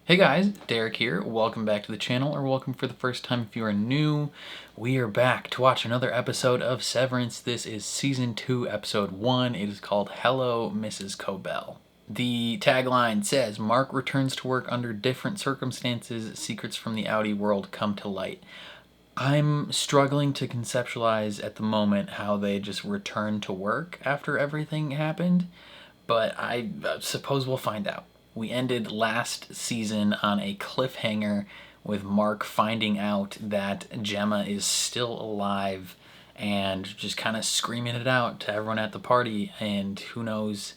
Hey guys, Derek here. Welcome back to the channel, or welcome for the first time if you are new. We are back to watch another episode of Severance. This is Season 2, Episode 1. It is called Hello, Mrs. Cobel. The tagline says, Mark returns to work under different circumstances. Secrets from the outie world come to light. I'm struggling to conceptualize at the moment how they just returned to work after everything happened, but I suppose we'll find out. We ended last season on a cliffhanger with Mark finding out that Gemma is still alive and just kind of screaming it out to everyone at the party, and who knows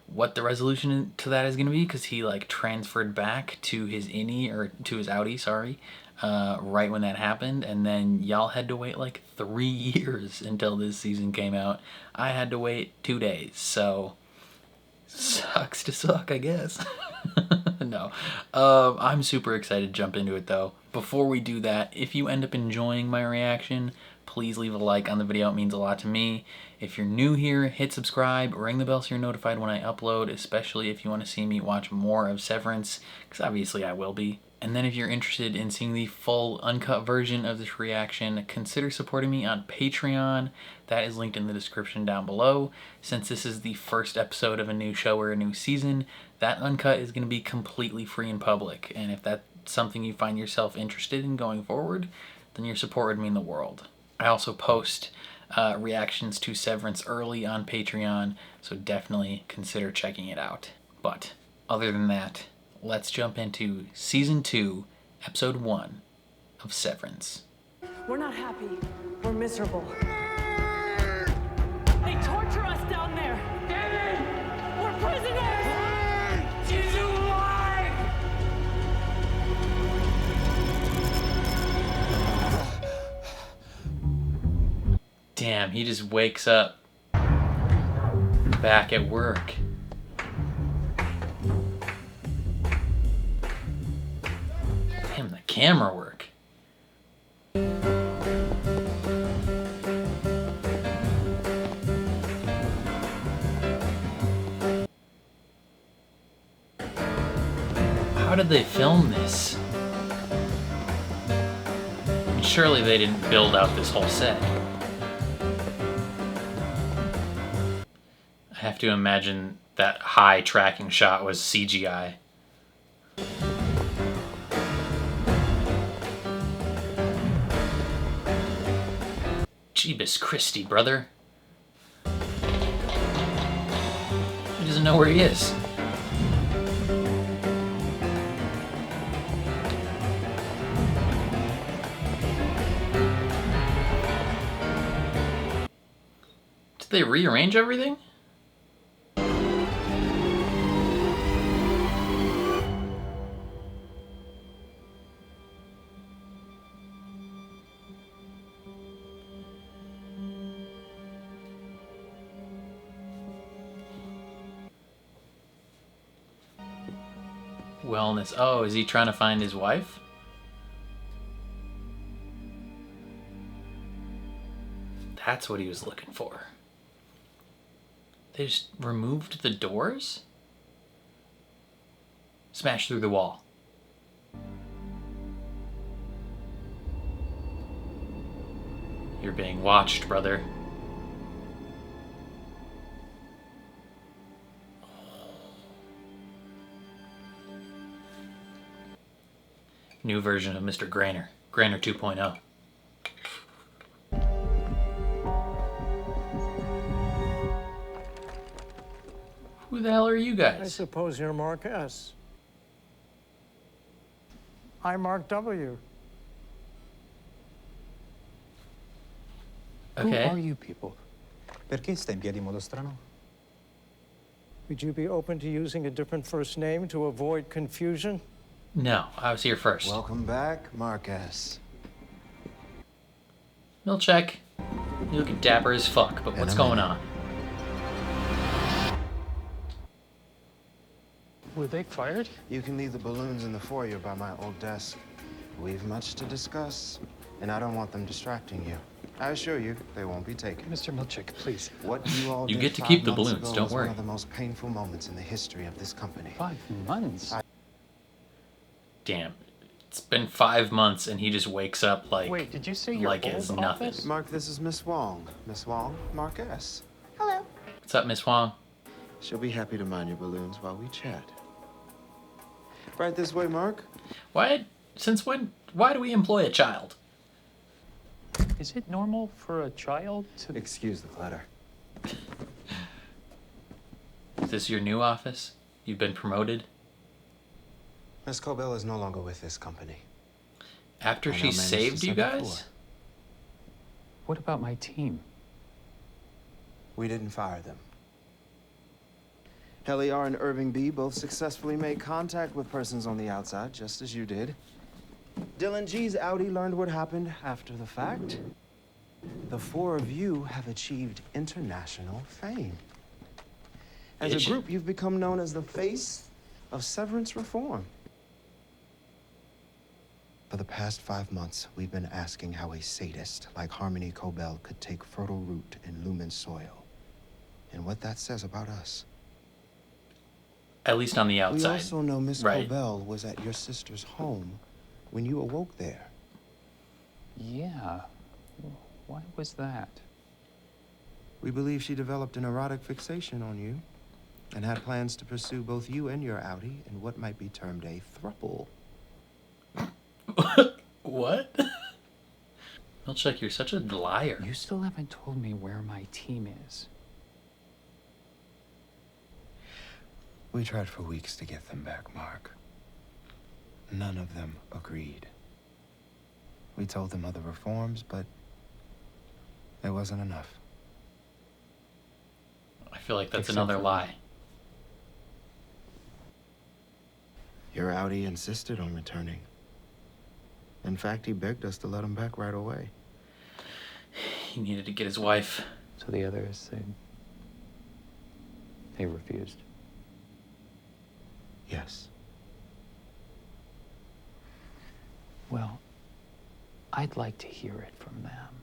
what the resolution to that is going to be, because he like transferred back to his innie, or to his outie, sorry, right when that happened, and then y'all had to wait like 3 years until this season came out. I had to wait 2 days, so sucks to suck, I guess. No. I'm super excited to jump into it though. Before we do that, if you end up enjoying my reaction, please leave a like on the video. It means a lot to me. If you're new here, hit subscribe, ring the bell so you're notified when I upload, especially if you want to see me watch more of Severance, because obviously I will be. And then if you're interested in seeing the full uncut version of this reaction, consider supporting me on Patreon. That is linked in the description down below. Since this is the first episode of a new show or a new season, that uncut is going to be completely free in public. And if that's something you find yourself interested in going forward, then your support would mean the world. I also post reactions to Severance early on Patreon, so definitely consider checking it out. But other than that, let's jump into Season 2, Episode 1 of Severance. We're not happy. We're miserable. They torture us down there. David! We're prisoners! She's alive! Damn, he just wakes up back at work. Damn, the camera work. How did they film this? I mean, surely they didn't build out this whole set. I have to imagine that high tracking shot was CGI. Jeebus Christie, brother. He doesn't know where he is. Did they rearrange everything? Wellness. Oh, is he trying to find his wife? That's what he was looking for. They just removed the doors? Smash through the wall. You're being watched, brother. New version of Mr. Grainer. Grainer 2.0. Who the hell are you guys? I suppose you're Mark S. I'm Mark W. Okay. Who are you people? Perché stai in piedi in modo strano? Would you be open to using a different first name to avoid confusion? No, I was here first. Welcome back, Marcus. Milchek, you look dapper as fuck, but what's going on? Were they fired? You can leave the balloons in the foyer by my old desk. We've much to discuss, and I don't want them distracting you. I assure you, they won't be taken. Mr. Milchek, please. What you all You did get to 5 keep the months balloons, ago don't was worry. one of the most painful moments in the history of this company. 5 months? Damn. It's been 5 months and he just wakes up like... Wait, did you say your like old it's nothing. office? Mark, this is Miss Wong. Miss Wong, Marcus. Hello. What's up, Miss Huang? She'll be happy to mind your balloons while we chat. Right this way, Mark. Why do we employ a child? Is it normal for a child to... Excuse the clutter. Is this your new office? You've been promoted? Miss Cobel is no longer with this company. After I she now manage saved the you second guys? floor. What about my team? We didn't fire them. Helly R and Irving B both successfully made contact with persons on the outside, just as you did. Dylan G's Audi learned what happened after the fact. The four of you have achieved international fame. As a group, you've become known as the face of Severance reform. For the past 5 months, we've been asking how a sadist like Harmony Cobel could take fertile root in Lumen soil, and what that says about us. At least on the outside. We also know Miss Right. Cobel was at your sister's home when you awoke there. Yeah. Why was that? We believe she developed an erotic fixation on you and had plans to pursue both you and your Audi in what might be termed a throuple. What? Milchek, you're such a liar. You still haven't told me where my team is. We tried for weeks to get them back, Mark. None of them agreed. We told them of the reforms, but it wasn't enough. I feel like that's Except another for- lie. Your Audi insisted on returning. In fact, he begged us to let him back right away. He needed to get his wife. So the others, they refused. Yes. Well, I'd like to hear it from them.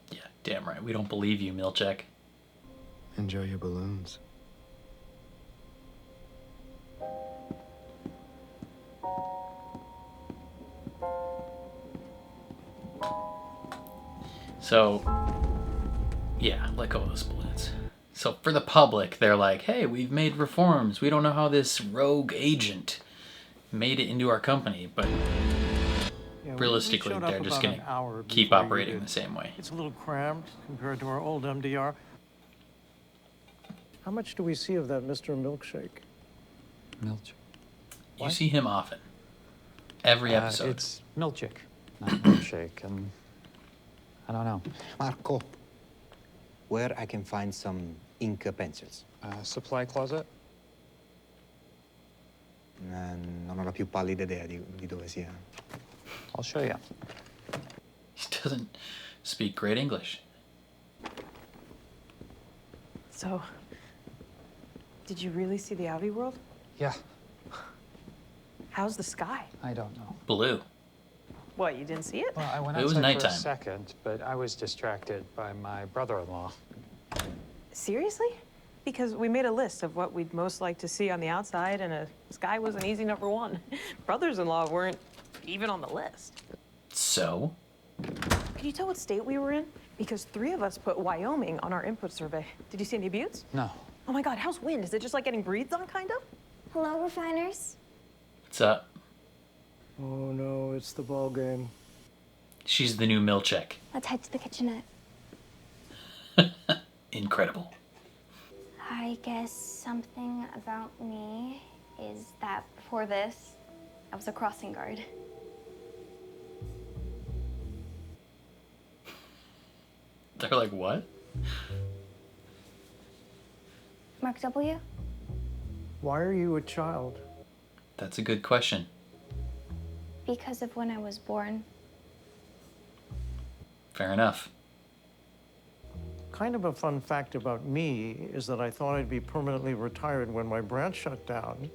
Yeah, damn right. We don't believe you, Milchek. Enjoy your balloons. So, yeah, let go of those balloons. So for the public, they're like, hey, we've made reforms. We don't know how this rogue agent made it into our company, but Yeah, we realistically, showed up they're just about going an hour to keep before you operating did. the same way. It's a little cramped compared to our old MDR. How much do we see of that Mr. Milkshake? Milch. You see him often. Every episode. It's Milchik, not Milkshake, and I don't know. Marco, where I can find some ink pencils? Supply closet? Non ho la più pallida idea di dove sia. I'll show you. He doesn't speak great English. So, did you really see the Audi world? Yeah, How's the sky? I don't know. Blue. What, you didn't see it? Well, I went It was outside for nighttime. a second, but I was distracted by my brother-in-law. Seriously? Because we made a list of what we'd most like to see on the outside, and a sky was an easy number one. Brothers-in-law weren't even on the list. So? Can you tell what state we were in? Because 3 of us put Wyoming on our input survey. Did you see any buttes? No. Oh my God, how's wind? Is it just like getting breathed on, kind of? Hello, refiners. What's up? Oh no, it's the ball game. She's the new Milchek. Let's head to the kitchenette. Incredible. I guess something about me is that before this, I was a crossing guard. They're like, what? Mark W? Why are you a child? That's a good question. Because of when I was born. Fair enough. Kind of a fun fact about me is that I thought I'd be permanently retired when my branch shut down.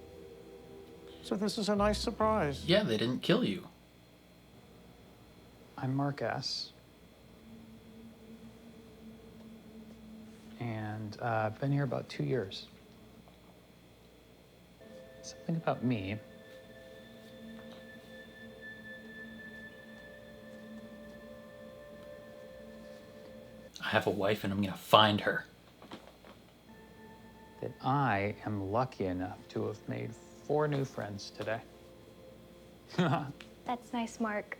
So this is a nice surprise. Yeah, they didn't kill you. I'm Mark S. And I've been here about 2 years. Something about me. I have a wife and I'm gonna find her. That I am lucky enough to have made 4 new friends today. That's nice, Mark.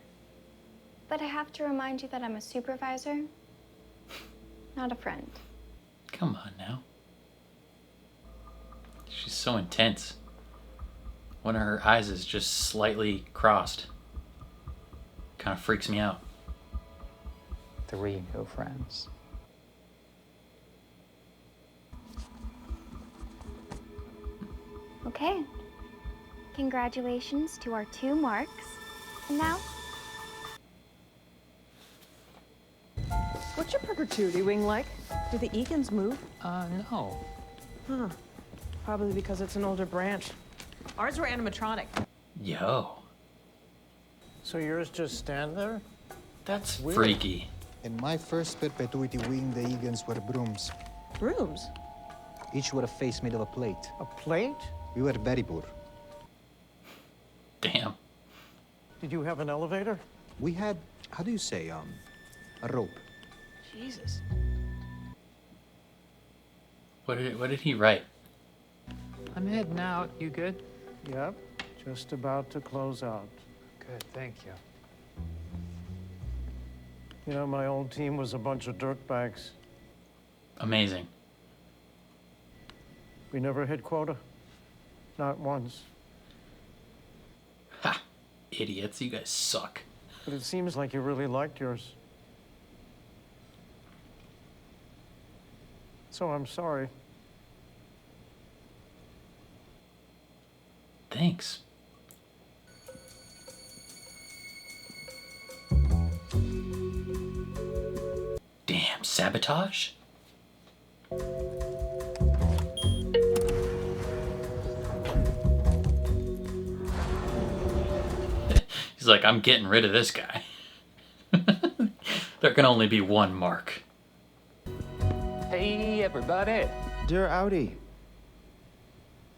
But I have to remind you that I'm a supervisor, not a friend. Come on now. She's so intense. One of her eyes is just slightly crossed. Kind of freaks me out. 3 new friends. Okay. Congratulations to our 2 marks. And now, What's your perpetuity wing like? Do the Egan's move? No. Huh. Probably because it's an older branch. Ours were animatronic. Yo, So yours just stand there? that's Weird. freaky. In my first perpetuity wing, the Egans were brooms. Rooms? Each with a face made of a plate. A plate? We were very poor. Damn. Did you have an elevator? We had, how do you say, a rope. Jesus. What did he write? I'm heading out. You good? Yep, just about to close out. Good, thank you. You know, my old team was a bunch of dirtbags. Amazing. We never hit quota. Not once. Ha! Idiots, you guys suck. But it seems like you really liked yours. So I'm sorry. Thanks. Damn, sabotage? He's like, I'm getting rid of this guy. There can only be 1 mark. Hey, everybody. Dear Audi,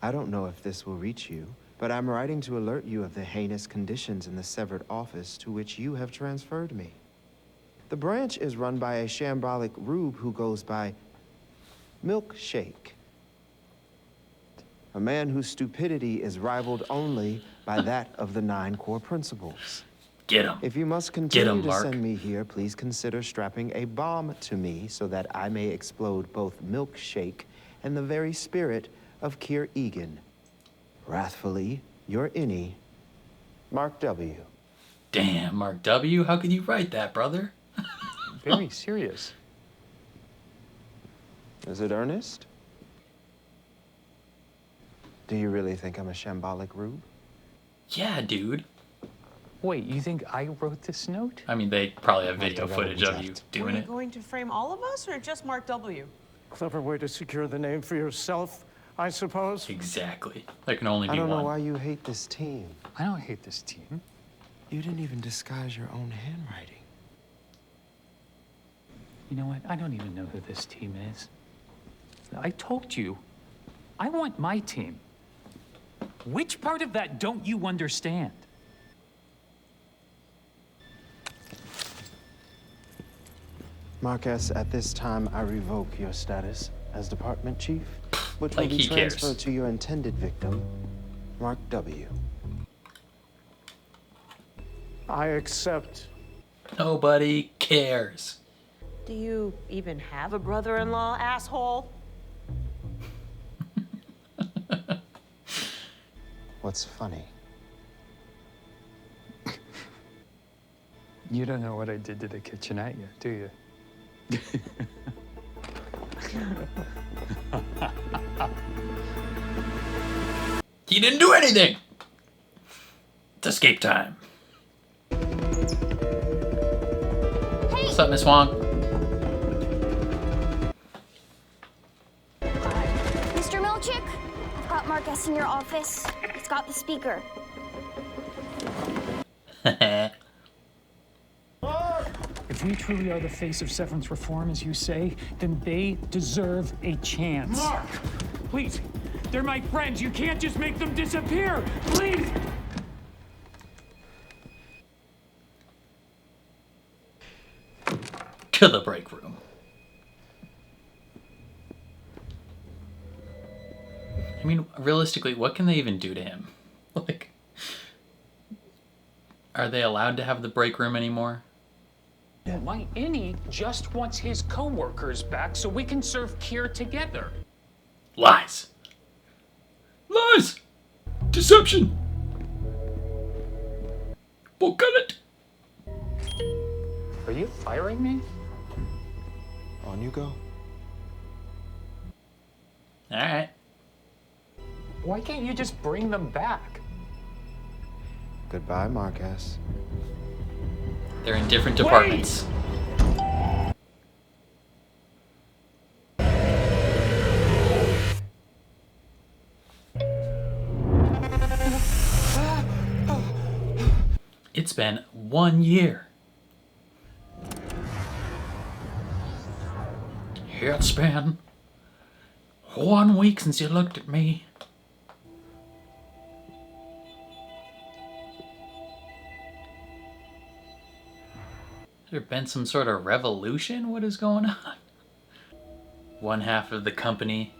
I don't know if this will reach you, but I'm writing to alert you of the heinous conditions in the severed office to which you have transferred me. The branch is run by a shambolic rube who goes by Milkshake. A man whose stupidity is rivaled only by that of the 9 core principles. Get him. If you must continue to Mark. send me here, please consider strapping a bomb to me so that I may explode both Milkshake and the very spirit of Kier Egan. Wrathfully, your innie, Mark W. Damn, Mark W., how could you write that, brother? Very serious. Is it earnest? Do you really think I'm a shambolic rube? Yeah, dude. Wait, you think I wrote this note? I mean, they probably have Mark video W. footage of you Jacked. Were doing you it. going to frame all of us or just Mark W? Clever way to secure the name for yourself, I suppose. Exactly. There can only be I don't know one. why you hate this team. I don't hate this team. You didn't even disguise your own handwriting. You know what? I don't even know who this team is. I told you, I want my team. Which part of that don't you understand? Marcus, at this time, I revoke your status as department chief, which will Like be he cares. transferred to your intended victim, Mark W. I accept. Nobody cares. Do you even have a brother-in-law, asshole? What's funny? You don't know what I did to the kitchenette yet, do you? He didn't do anything. It's escape time. What's up, Miss Wong? Mr. Milchick, I've got Marcus in your office. He's got the speaker. If we truly are the face of severance reform, as you say, then they deserve a chance. Mark! Please, They're my friends. You can't just make them disappear. Please. To the break room. I mean, realistically, what can they even do to him? Like, are they allowed to have the break room anymore? My Innie just wants his co-workers back so we can serve Kier together. Lies. Lies. Deception. Bullshit. Are you firing me? On you go. All right. Why can't you just bring them back? Goodbye, Marquez. They're in different departments. It's been 1 year. It's been 1 week since you looked at me. Has there been some sort of revolution? What is going on? One half of the company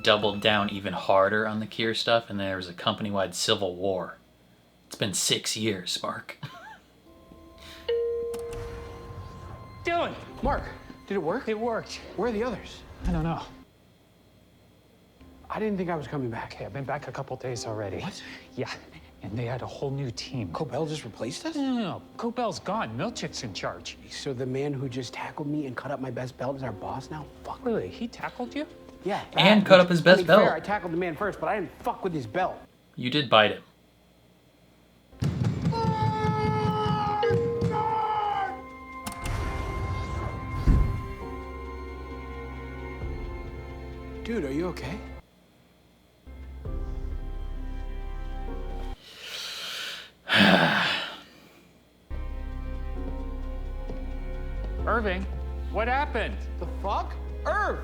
doubled down even harder on the Kier stuff, and there was a company-wide civil war. It's been 6 years, Mark. Dylan! Mark, did it work? It worked. Where are the others? I don't know. I didn't think I was coming back. Okay, I've been back a couple days already. What? Yeah, and they had a whole new team. Cobel just replaced us? No. Cobel's gone. Milchick's in charge. So the man who just tackled me and cut up my best belt is our boss now? Fuck. Wait, he tackled you? Yeah. And cut up his best belt. Fair, I tackled the man first, but I didn't fuck with his belt. You did bite him. Dude, are you okay? Irving, what happened? The fuck? Irv!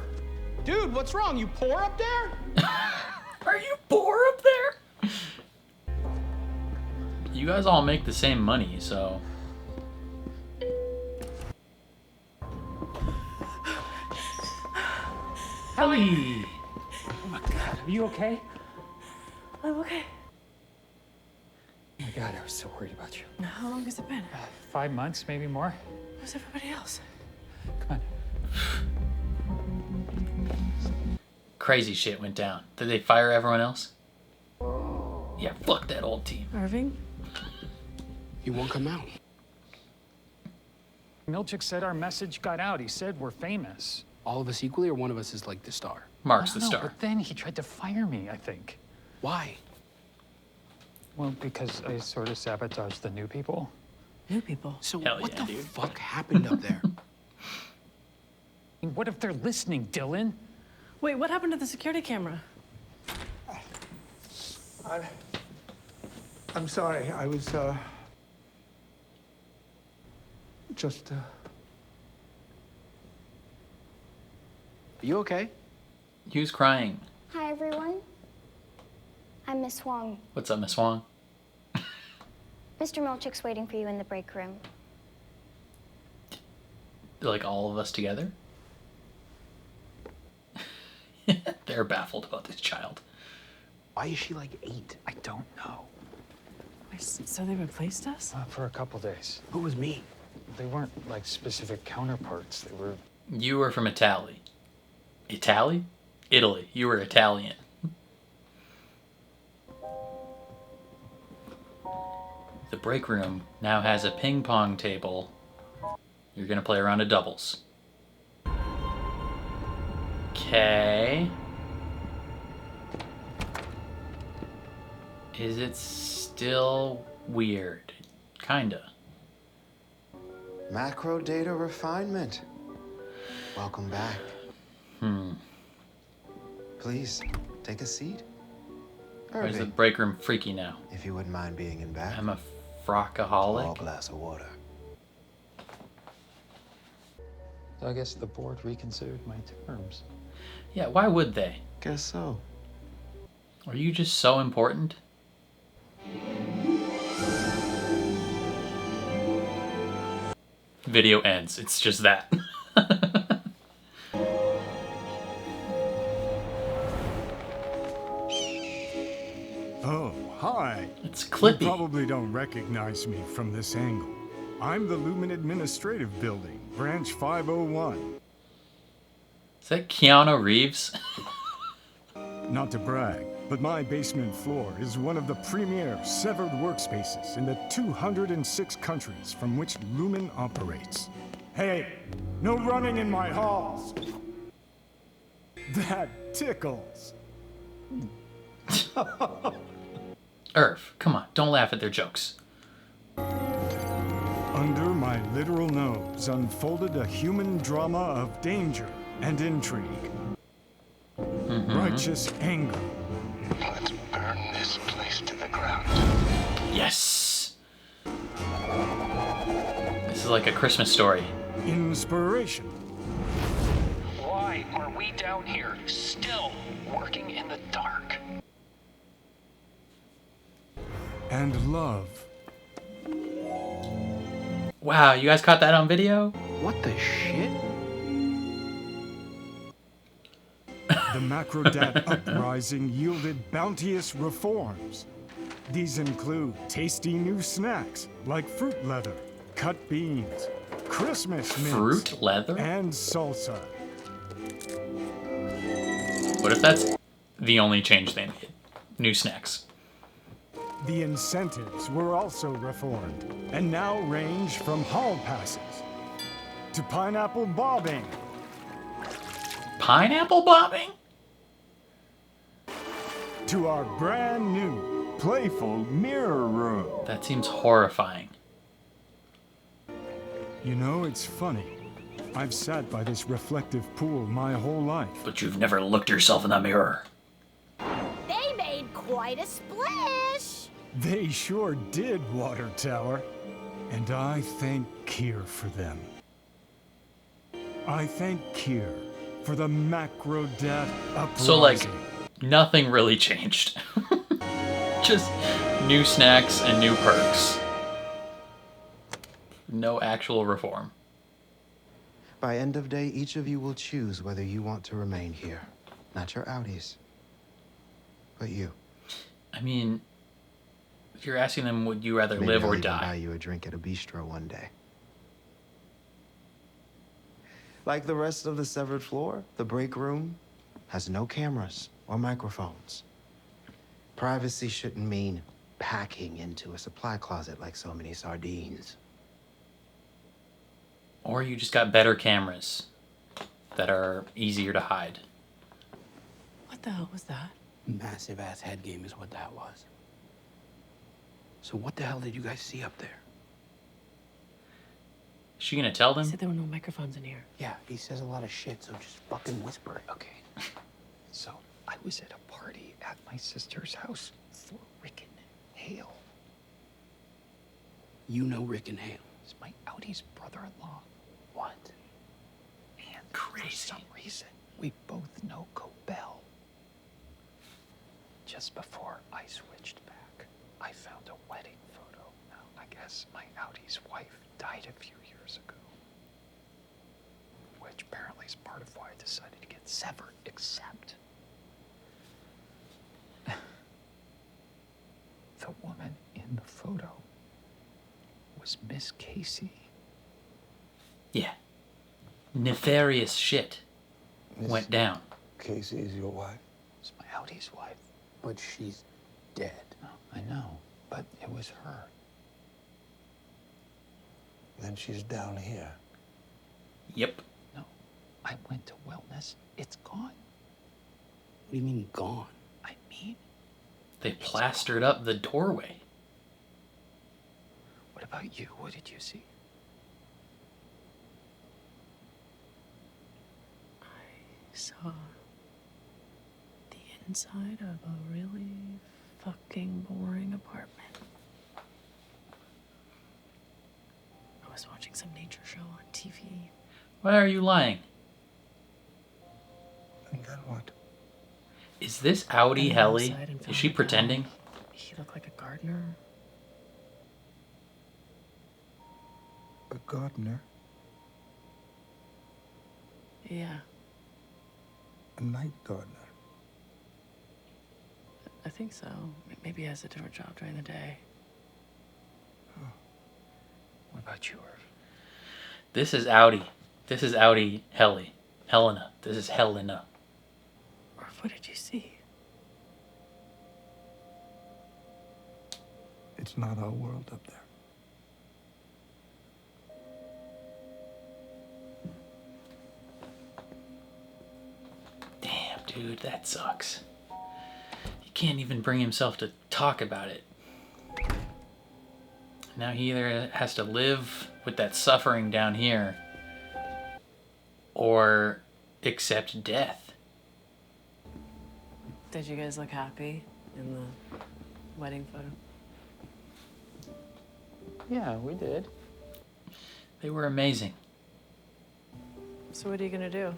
Dude, what's wrong? You poor up there? Are you poor up there? You guys all make the same money, so... Ellie! Oh my God, are you okay? I'm okay. Oh my God, I was so worried about you. How long has it been? 5 months, maybe more. Where's everybody else? Come on. Crazy shit went down. Did they fire everyone else? Yeah, fuck that old team. Irving? He won't come out. Milchick said our message got out. He said we're famous. All of us equally, or one of us is like the star? Mark's I the don't know, star. But then he tried to fire me, I think. Why? Well, because I sort of sabotaged the new people. New people? So Hell what yeah, the dude. fuck happened up there? What if they're listening, Dylan? Wait, what happened to the security camera? I'm sorry. I was, just, Are you okay? He was crying. Hi, everyone. I'm Miss Wong. What's up, Miss Wong? Mr. Milchick's waiting for you in the break room. Like all of us together? They're baffled about this child. Why is she like 8? I don't know. Wait, so they replaced us? For a couple days. Who was me? They weren't like specific counterparts. They were. You were from Italy. Italy? Italy. You were Italian. The break room now has a ping pong table. You're gonna play a round of doubles. Okay. Is it still weird? Kinda. Macro data refinement. Welcome back. Please, take a seat. Or is the Irving, break room freaky now? if you wouldn't mind being in back. I'm a Small frockaholic. glass of water. So I guess the board reconsidered my terms. Yeah, why would they? Guess so. Are you just so important? Video ends. It's just that. Oh, hi. It's Clippy. You probably don't recognize me from this angle. I'm the Lumen Administrative Building, Branch 501. Is that Keanu Reeves? Not to brag, but my basement floor is one of the premier severed workspaces in the 206 countries from which Lumen operates. Hey, no running in my halls! That tickles. Irv, come on, don't laugh at their jokes. Under my literal nose unfolded a human drama of danger and intrigue. Righteous anger. Let's burn this place to the ground. Yes! This is like a Christmas story. Inspiration. Why are we down here, still working in the dark? And love. Wow, you guys caught that on video? What the shit? The Macrodat uprising yielded bounteous reforms. These include tasty new snacks like fruit leather, cut beans, Christmas mints, Fruit leather? and salsa. What if that's the only change they made? New snacks. The incentives were also reformed and now range from hall passes to pineapple bobbing. Pineapple bobbing? To our brand new playful mirror room. That seems horrifying. You know, it's funny. I've sat by this reflective pool my whole life. But you've never looked yourself in the mirror. They made quite a splash. They sure did, Water Tower. And I thank Kier for them. I thank Kier for the Macrodat uprising. So, like, nothing really changed. Just new snacks and new perks. No actual reform. By end of day, each of you will choose whether you want to remain here. Not your outies, but you. I mean, if you're asking them, would you rather Maybe live I'll or even buy die? you a drink at a bistro one day. Like the rest of the severed floor, the break room has no cameras or microphones. Privacy shouldn't mean packing into a supply closet like so many sardines. Or you just got better cameras that are easier to hide. What the hell was that? Massive ass head game is what that was. So what the hell did you guys see up there? Is she gonna tell them? He said there were no microphones in here. Yeah, he says a lot of shit, so just fucking whisper it. Okay. So I was at a party at my sister's house for Rick and Hale. You know Rick and Hale. It's my Audie's brother-in-law. What? And crazy. For some reason, we both know Cobel. Just before I switched back, I found a wedding photo. Now, I guess my Audie's wife died a few years ago. Which apparently is part of why I decided to get severed, except the woman in the photo was Miss Casey. Yeah. Nefarious shit went down. Casey is your wife? It's my Audie's wife. But she's dead. No, I know, but it was her. Then she's down here. Yep. No, I went to wellness. It's gone. What do you mean gone? I mean, They plastered up the doorway. what about you? What did you see? I saw the inside of a really fucking boring apartment. I was watching some nature show on TV. Why are you lying? And then what? Is this Audi I went Helly? outside and Is found she the guy. pretending? He looked like a gardener. A gardener? Yeah, A night gardener? I think so. Maybe he has a different job during the day. What about you, Irv? This is Audi. This is Audi Helly. Helena. This is Helena. Or what did you see? It's not our world up there. Damn, dude, that sucks. He can't even bring himself to talk about it. Now he either has to live with that suffering down here or accept death. Did you guys look happy in the wedding photo? Yeah, we did. They were amazing. So what are you gonna do?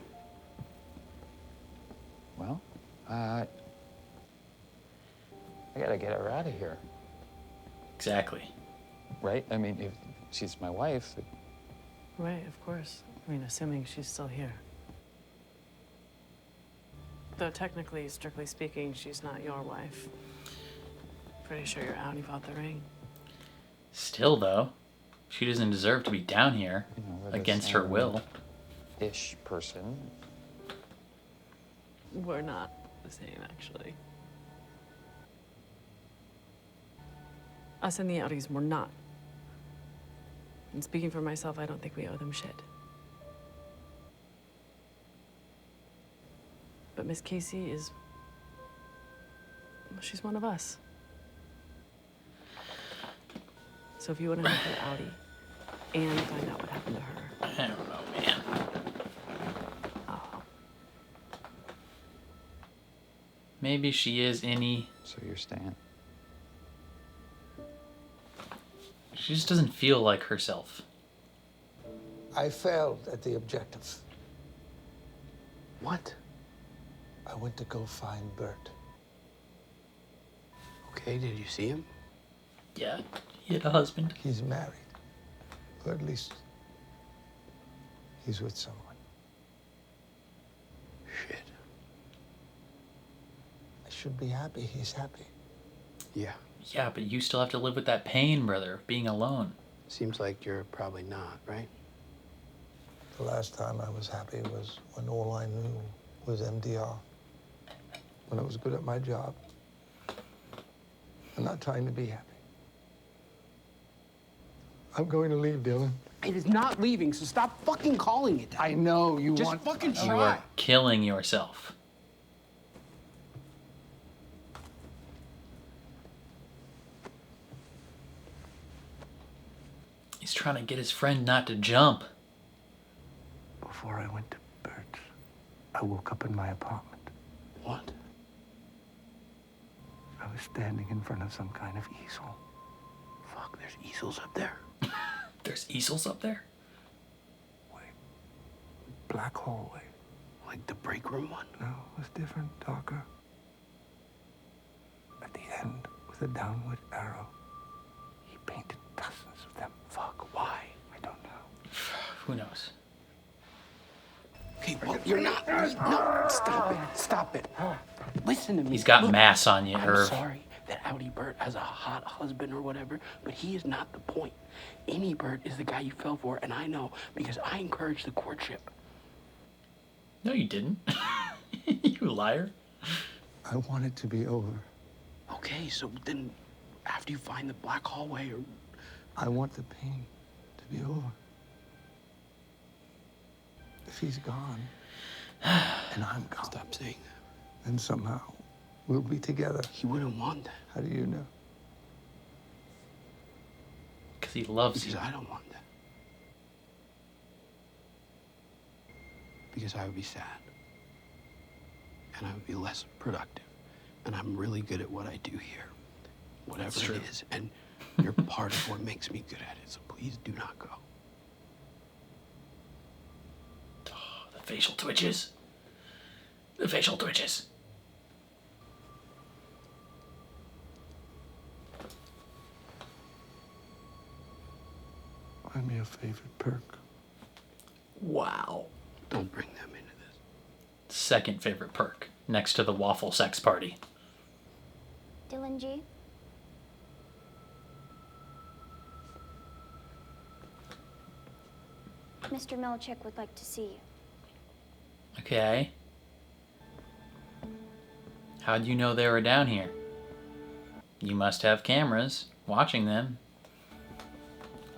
Well, I gotta get her out of here. Exactly. Right? I mean, if she's my wife, Right, of course. I mean, assuming she's still here. Though technically, strictly speaking, she's not your wife. Pretty sure your Audi bought the ring. Still, though, she doesn't deserve to be down here we're the against her same will. ish person. We're not the same, actually. Us and the Audis, we're not. And speaking for myself, I don't think we owe them shit. But Miss Casey is... well, she's one of us. So if you want to help her Audi and find out what happened to her... I don't know, man. I'll help. Maybe she is any. So you're staying? She just doesn't feel like herself. I failed at the objective. What? I went to go find Bert. Okay, did you see him? Yeah, he had a husband. He's married. Or at least he's with someone. Shit. I should be happy he's happy. Yeah. Yeah, but you still have to live with that pain, brother, of being alone. Seems like you're probably not, right? The last time I was happy was when all I knew was MDR. When I was good at my job. I'm not trying to be happy. I'm going to leave, Dylan. It is not leaving, so stop fucking calling it that. I know you Just want... fucking You try. are killing yourself. He's trying to get his friend not to jump. Before I went to Bert's, I woke up in my apartment. What? I was standing in front of some kind of easel. Fuck, there's easels up there. There's easels up there? Black hallway. Like the break room one? No, it was different, darker. At the end, with a downward arrow, he painted dozens of them. Fuck, why? I don't know. Who knows? Okay, well, you're not. No, stop it. Stop it. Listen to me. He's got Look, mass on you, I'm Irv. sorry that Audi Bert has a hot husband or whatever, but he is not the point. Any Bert is the guy you fell for, and I know because I encouraged the courtship. No, you didn't. You liar. I want it to be over. Okay, so then after you find the black hallway or... I want the pain to be over. If he's gone, and I'm gone, Stop saying that. then somehow we'll be together. He wouldn't want that. How do you know? Because he loves Because you. I don't want that. Because I would be sad. And I would be less productive. And I'm really good at what I do here. Whatever true. it is. And you're part of what makes me good at it. So please do not go. Oh, the facial twitches. The facial twitches. Find me a favorite perk. Wow. Don't bring them into this. Second favorite perk, next to the waffle sex party. Dylan G. Mr. Milchick would like to see you. Okay. How'd you know they were down here? You must have cameras watching them.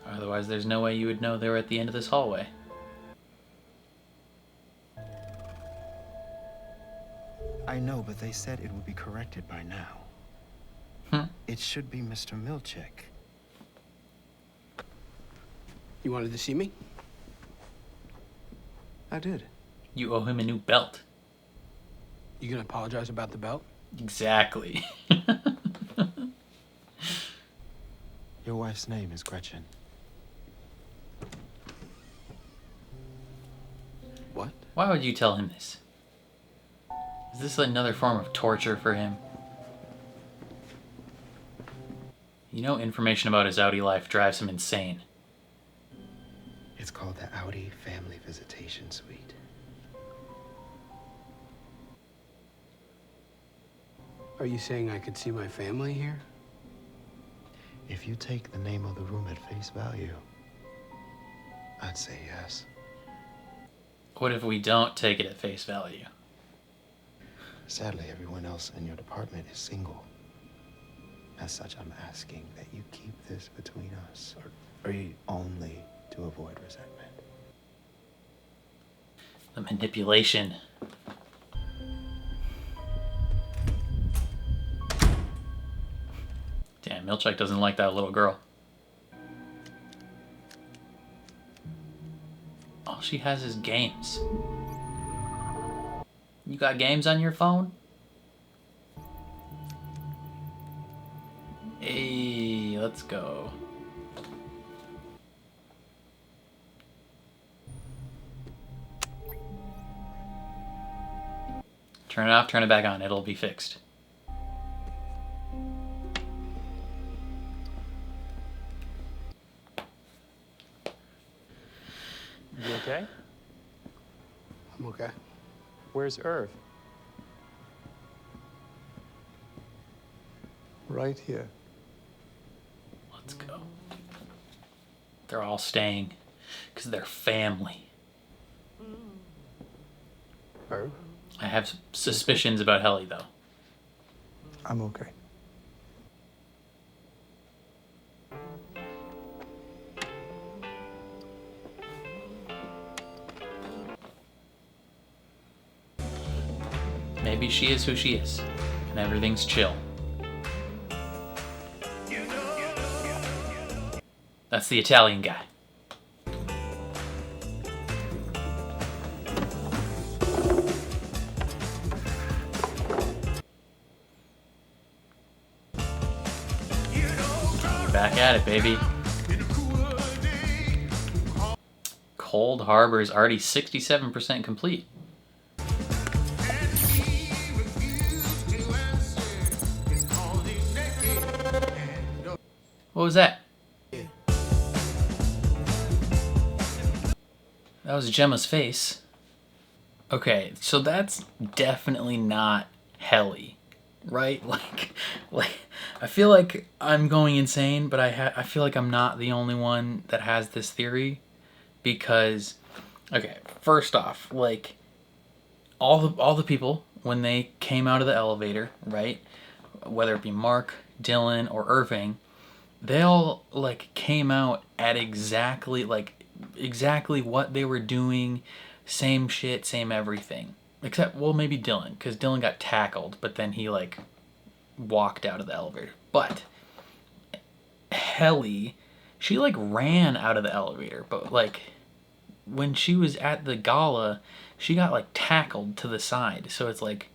Otherwise, there's no way you would know they were at the end of this hallway. I know, but they said it would be corrected by now. It should be Mr. Milchick. You wanted to see me? I did. You owe him a new belt. You gonna apologize about the belt? Exactly. Your wife's name is Gretchen. What? Why would you tell him this? Is this another form of torture for him? You know, information about his Audi life drives him insane. It's called the Audi Family Visitation Suite. Are you saying I could see my family here? If you take the name of the room at face value, I'd say yes. What if we don't take it at face value? Sadly, everyone else in your department is single. As such, I'm asking that you keep this between us, or only to avoid resentment. The manipulation. Damn, Milchick doesn't like that little girl. All she has is games. You got games on your phone? Hey, let's go. Turn it off, turn it back on. It'll be fixed. You okay? I'm okay. Where's Irv? Right here. Let's go. They're all staying because they're family. Irv? I have suspicions about Helly, though. I'm okay. Maybe she is who she is, and everything's chill. That's the Italian guy. Back at it, baby. Cold Harbor is already 67% complete. What was that? That was Gemma's face. Okay, so that's definitely not Helly, right? Like, I feel like I'm going insane, but I feel like I'm not the only one that has this theory, because, okay, first off, like, all the people when they came out of the elevator, right? Whether it be Mark, Dylan, or Irving, they all like came out at exactly what they were doing, same shit, same everything. Except, well, maybe Dylan, because Dylan got tackled, but then he like walked out of the elevator. But Helly, she like ran out of the elevator, but like when she was at the gala, she got like tackled to the side. So it's like,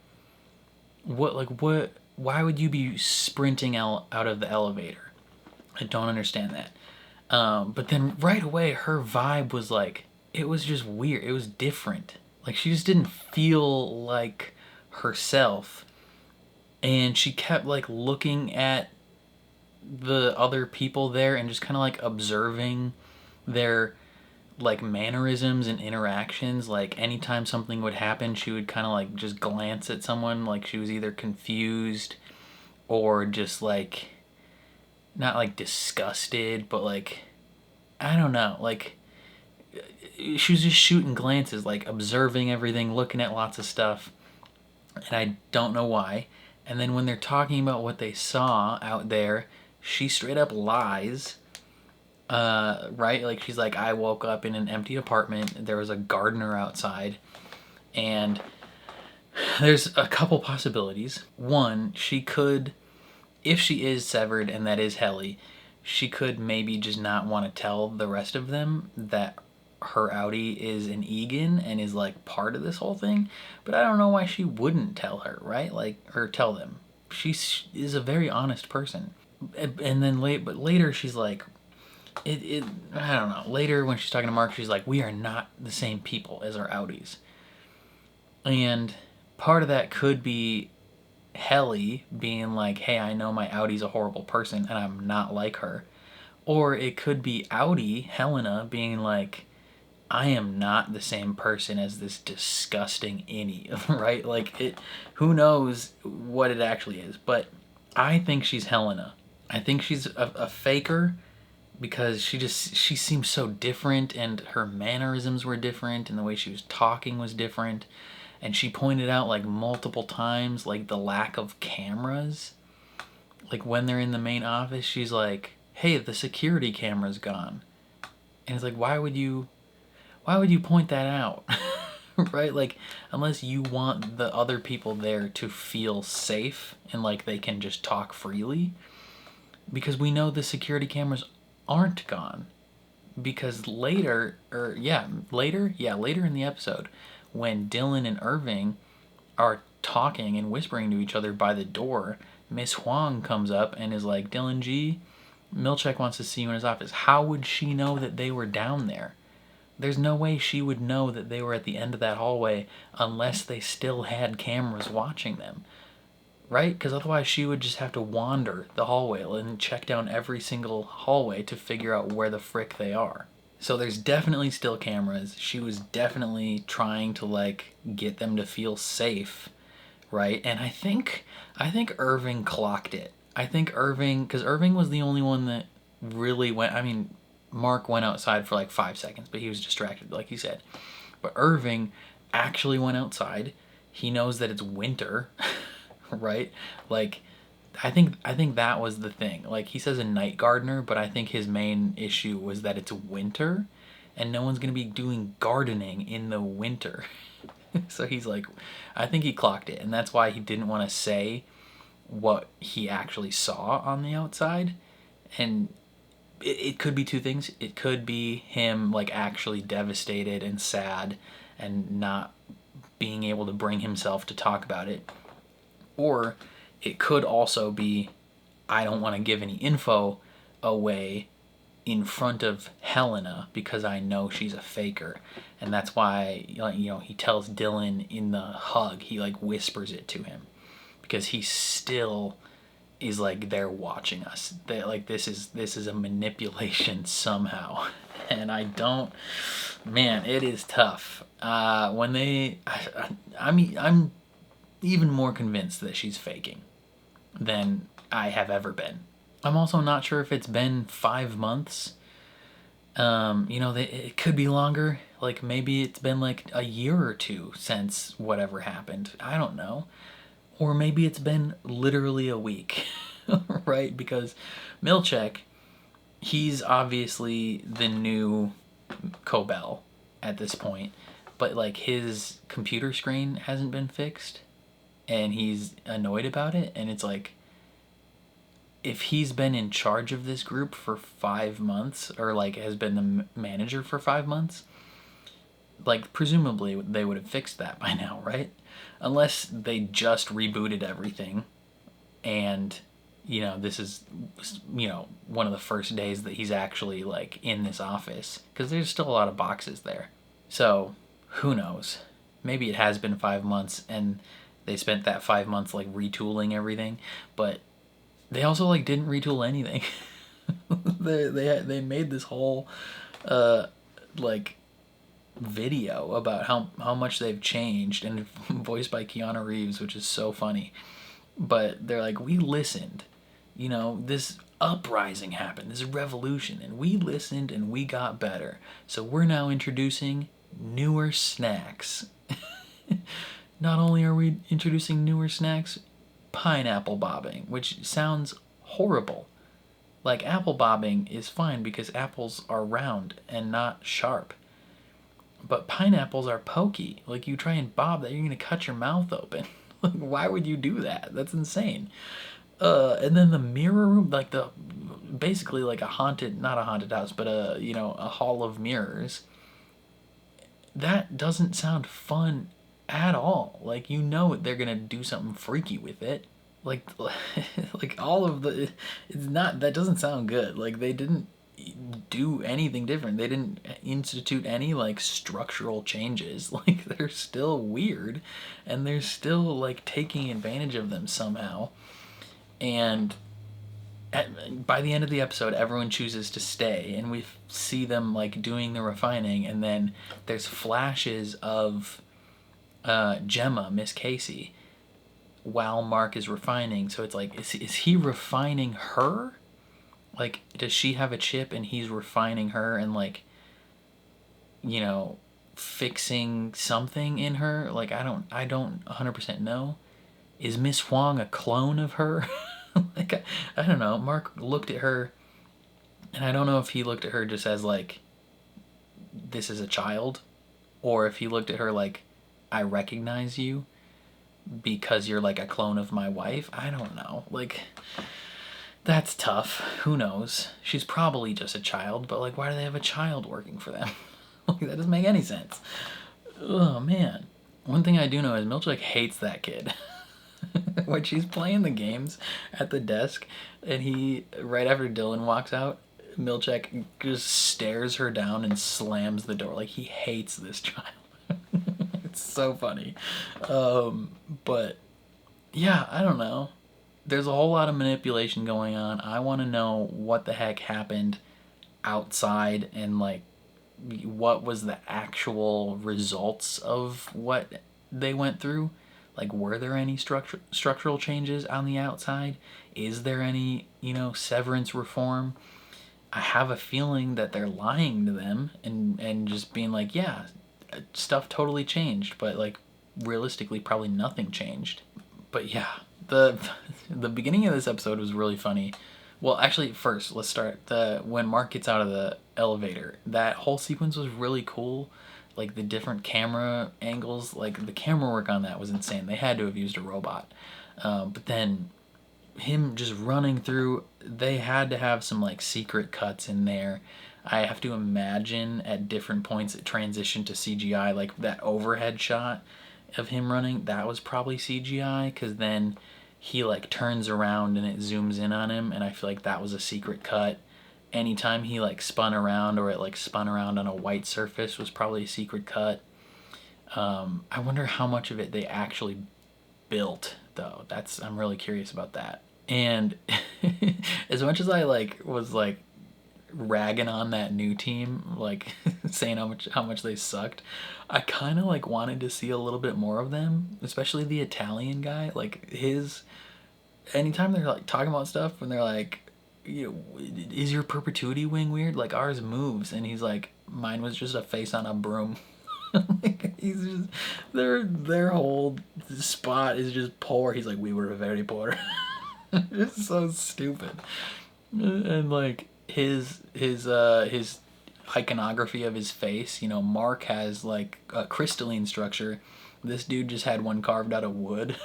what, why would you be sprinting out of the elevator? I don't understand that. But then right away, her vibe was like, it was just weird. It was different. Like, she just didn't feel like herself. And she kept like looking at the other people there and just kind of like observing their like mannerisms and interactions, like anytime something would happen, she would kind of like just glance at someone like she was either confused or just like not like disgusted, but like I don't know, like she was just shooting glances, like observing everything, looking at lots of stuff, and I don't know why. And then when they're talking about what they saw out there, she straight up lies. Right? Like she's like, I woke up in an empty apartment. There was a gardener outside. And there's a couple possibilities. One, she could, if she is severed and that is Helly, she could maybe just not want to tell the rest of them that her outie is an Egan and is like part of this whole thing. But I don't know why she wouldn't tell her, right? Like, or tell them. She is a very honest person. And then later she's like, I don't know. Later when she's talking to Mark, she's like, we are not the same people as our outies. And part of that could be Helly being like, hey, I know my outie's a horrible person and I'm not like her. Or it could be outie, Helena, being like, I am not the same person as this disgusting innie, right? Like, who knows what it actually is. But I think she's Helena. I think she's a faker, because she seems so different, and her mannerisms were different, and the way she was talking was different. And she pointed out like multiple times like the lack of cameras. Like when they're in the main office, she's like, hey, the security camera's gone. And it's like, why would you point that out? Right? Like, unless you want the other people there to feel safe and like they can just talk freely. Because we know the security cameras aren't gone, because later in the episode, when Dylan and Irving are talking and whispering to each other by the door, Miss Huang comes up and is like, Dylan G, Milchek wants to see you in his office. How would she know that they were down there? There's no way she would know that they were at the end of that hallway unless they still had cameras watching them. Right? Because otherwise she would just have to wander the hallway and check down every single hallway to figure out where the frick they are. So there's definitely still cameras. She was definitely trying to like get them to feel safe, right? And I think Irving clocked it. I think Irving, because Irving was the only one that really went, I mean, Mark went outside for like 5 seconds, but he was distracted, like you said. But Irving actually went outside. He knows that it's winter. Right? Like, I think that was the thing. Like, he says a night gardener, but I think his main issue was that it's winter and no one's going to be doing gardening in the winter. So he's like, I think he clocked it, and that's why he didn't want to say what he actually saw on the outside. And it could be two things. It could be him like actually devastated and sad and not being able to bring himself to talk about it. Or it could also be, I don't want to give any info away in front of Helena because I know she's a faker. And that's why, you know, he tells Dylan in the hug, he like whispers it to him. Because he still is like, they're watching us. They like, this is a manipulation somehow. And I don't, man, it is tough. When they, I'm even more convinced that she's faking than I have ever been. I'm also not sure if it's been 5 months. You know, it could be longer. Like, maybe it's been like a year or two since whatever happened. I don't know. Or maybe it's been literally a week, right? Because Milchek, he's obviously the new Cobel at this point. But, like, his computer screen hasn't been fixed. And he's annoyed about it, and it's like, if he's been in charge of this group for 5 months, or like has been the manager for 5 months, like presumably they would have fixed that by now, right? Unless they just rebooted everything, and you know, this is, you know, one of the first days that he's actually like in this office, because there's still a lot of boxes there. So who knows? Maybe it has been 5 months and they spent that 5 months like retooling everything, but they also like didn't retool anything. they made this whole like video about how much they've changed, and voiced by Keanu Reeves, which is so funny. But they're like, we listened, you know, this uprising happened, this revolution, and we listened and we got better. So we're now introducing newer snacks. Not only are we introducing newer snacks, pineapple bobbing, which sounds horrible. Like, apple bobbing is fine because apples are round and not sharp. But pineapples are pokey. Like, you try and bob that, you're going to cut your mouth open. Like, why would you do that? That's insane. And then the mirror room, like basically like a haunted, not a haunted house, but a hall of mirrors. That doesn't sound fun at all. Like, you know they're going to do something freaky with it. Like, like all of the, that doesn't sound good. Like, they didn't do anything different. They didn't institute any like structural changes. Like, they're still weird, and they're still like taking advantage of them somehow. And by the end of the episode, everyone chooses to stay, and we see them like doing the refining, and then there's flashes of Gemma, Miss Casey, while Mark is refining. So it's like, is he refining her? Like, does she have a chip and he's refining her and, like, you know, fixing something in her? Like, I don't 100% know. Is Miss Huang a clone of her? Like, I don't know. Mark looked at her, and I don't know if he looked at her just as, like, this is a child, or if he looked at her like, I recognize you because you're, like, a clone of my wife. I don't know. Like, that's tough. Who knows? She's probably just a child, but, like, why do they have a child working for them? Like, that doesn't make any sense. Oh, man. One thing I do know is Milchek hates that kid. When she's playing the games at the desk, and he, right after Dylan walks out, Milchek just stares her down and slams the door. Like, he hates this child. It's so funny. But, yeah, I don't know. There's a whole lot of manipulation going on. I want to know what the heck happened outside, and, like, what was the actual results of what they went through. Like, were there any structural changes on the outside? Is there any, severance reform? I have a feeling that they're lying to them and just being like, yeah, stuff totally changed, but, like, realistically probably nothing changed. But yeah, the beginning of this episode was really funny. Well, actually, first, let's start. When Mark gets out of the elevator, that whole sequence was really cool. Like, the different camera angles, like, the camera work on that was insane. They had to have used a robot. But then him just running through, they had to have some, like, secret cuts in there. I have to imagine at different points it transitioned to CGI. Like, that overhead shot of him running, that was probably CGI, because then he, like, turns around and it zooms in on him, and I feel like that was a secret cut. Anytime he, like, spun around, or it, like, spun around on a white surface, was probably a secret cut. I wonder how much of it they actually built, though. I'm really curious about that. And as much as I, like, was, like, ragging on that new team, like, saying how much they sucked, I kind of, like, wanted to see a little bit more of them, especially the Italian guy. Like, anytime they're, like, talking about stuff, when they're like, is your perpetuity wing weird? Like, ours moves, and he's like, mine was just a face on a broom. Like, he's just, their whole spot is just poor. He's like, we were very poor. It's so stupid. And, like, his iconography of his face, Mark has, like, a crystalline structure. This dude just had one carved out of wood.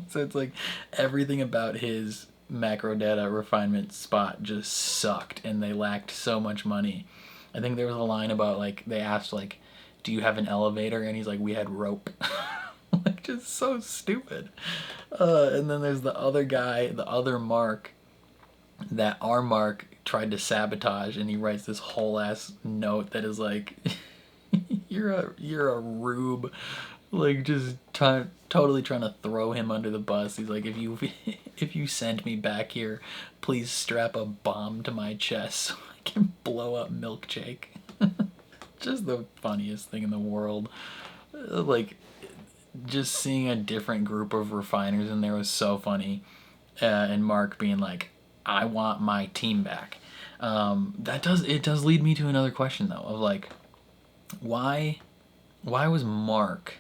So it's like everything about his macro data refinement spot just sucked, and they lacked so much money. I think there was a line about, like, they asked, like, do you have an elevator? And he's like, we had rope. Like, just so stupid. And then there's the other guy, the other Mark, that our Mark tried to sabotage, and he writes this whole ass note that is like, you're a rube. Like, just totally trying to throw him under the bus. He's like, if you send me back here, please strap a bomb to my chest so I Fucking blow up milkshake. Just the funniest thing in the world. Like, just seeing a different group of refiners in there was so funny. And Mark being like, I want my team back. It does lead me to another question though, of like, why was Mark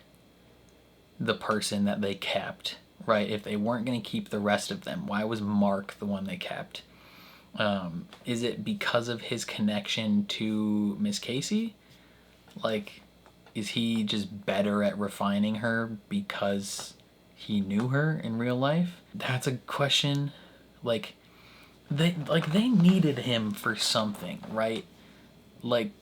the person that they kept, right? If they weren't going to keep the rest of them, why was Mark the one they kept? Is it because of his connection to Miss Casey? Like, is he just better at refining her because he knew her in real life? That's a question. Like they needed him for something, right? Like,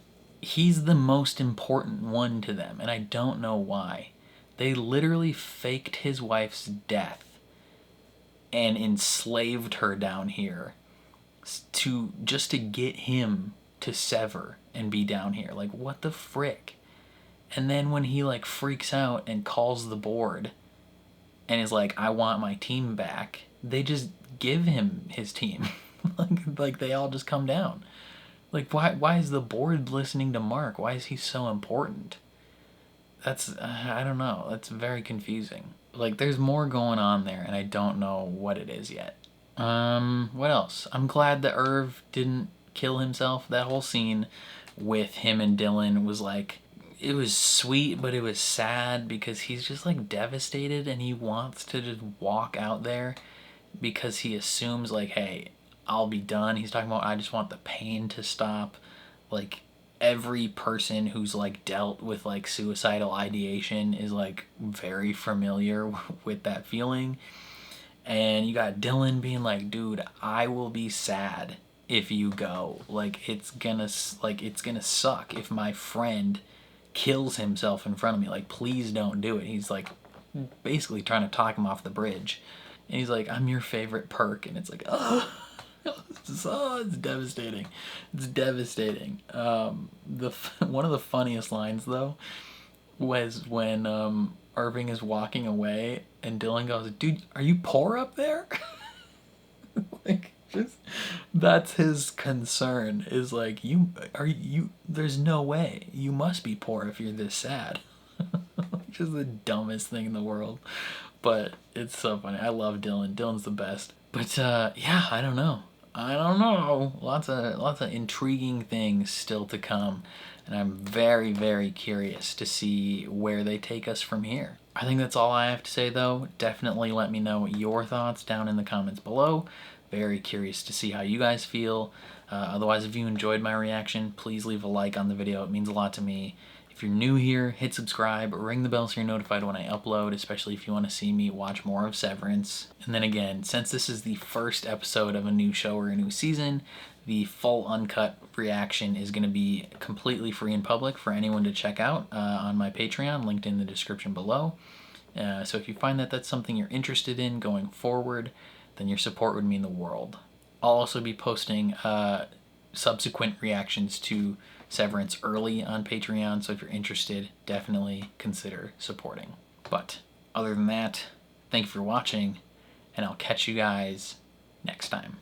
he's the most important one to them, and I don't know why. They literally faked his wife's death and enslaved her down here just to get him to sever and be down here. Like, what the frick? And then when he like freaks out and calls the board and is like, I want my team back, they just give him his team. like they all just come down. Like, why is the board listening to Mark? Why is he so important? That's, I don't know. That's very confusing. Like, there's more going on there, and I don't know what it is yet. What else? I'm glad that Irv didn't kill himself. That whole scene with him and Dylan was like, it was sweet, but it was sad because he's just like devastated and he wants to just walk out there because he assumes like, hey, I'll be done. He's talking about, I just want the pain to stop. Like, every person who's like dealt with like suicidal ideation is like very familiar with that feeling. And you got Dylan being like, dude, I will be sad if you go. Like, it's gonna suck if my friend kills himself in front of me. Like, please don't do it. He's like basically trying to talk him off the bridge. And he's like, I'm your favorite perk. And it's like, oh, it's devastating. It's devastating. One of the funniest lines though was when Irving is walking away and Dylan goes, dude, are you poor up there? Like, just, that's his concern, is like, there's no way, you must be poor if you're this sad. Just the dumbest thing in the world, but it's so funny. I love Dylan. Dylan's the best. But yeah, I don't know. Lots of intriguing things still to come, and I'm very, very curious to see where they take us from here. I think that's all I have to say though. Definitely let me know your thoughts down in the comments below. Very curious to see how you guys feel. Otherwise, if you enjoyed my reaction, please leave a like on the video. It means a lot to me. If you're new here, hit subscribe, ring the bell so you're notified when I upload, especially if you want to see me watch more of Severance. And then again, since this is the first episode of a new show or a new season, the full uncut reaction is going to be completely free and public for anyone to check out on my Patreon, linked in the description below. So if you find that that's something you're interested in going forward, then your support would mean the world. I'll also be posting subsequent reactions to Severance early on Patreon, so if you're interested, definitely consider supporting. But other than that, thank you for watching, and I'll catch you guys next time.